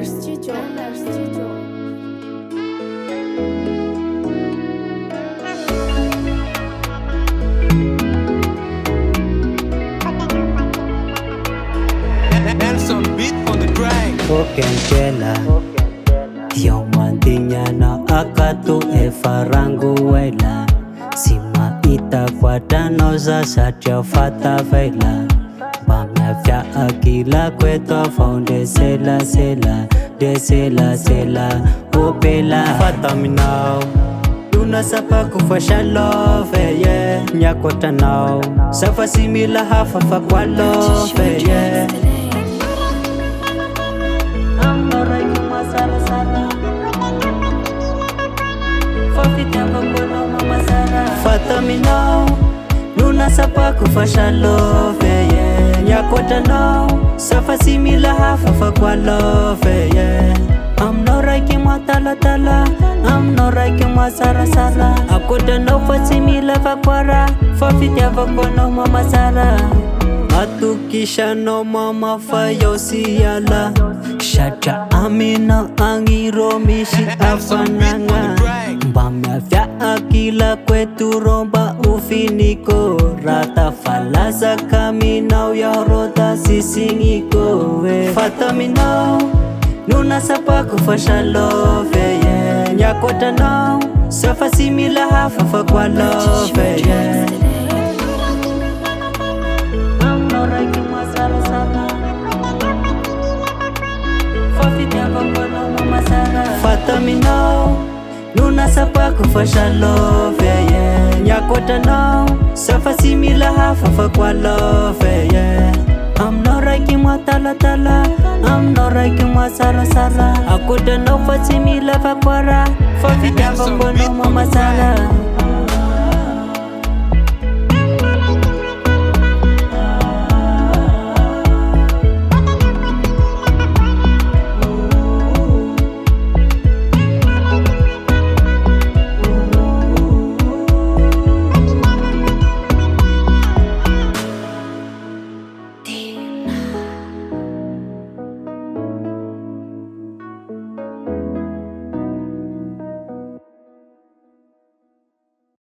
Studio. Nelson beat on the grind. Okentela Yung mandinya na akatu e farangu wela Sima ita kwa dano za satya fata vela Bamya vya akila kweto fonde sela sela De sela sela opela Fata minao Luna sapa kufasha love yeah Nyakota nao Safa simila hafa fa kwa love yeah Fata me now, Luna sapa kufasha love yeah. Nyakota now, safa simila hafa fa kwa love yeah. I'm not raking my tala tala, I'm not raking my sara sara. Akoda no fa simila fa kwara, fa fitya fa kono mama sara. Atukisha no mama fa yosiyala. Shata amina angiro mishi afananga. Bamya vya akila kwetu romba ufiniko. Rata falasa kaminao ya rota sisingiko. Fata minao, nuna sapa kufasha love yeah. Nyakota nao, safa simila hafa fa kwa love yeah. Fata me now, Luna sapa kufasha love yeah. Nyakota now, safa simila hafa fa kwa love yeah. I'm not raking my tala tala, I'm not raking my sara sara. Akoda no fa simila fa kwara, fa fitya fa kono mama sara.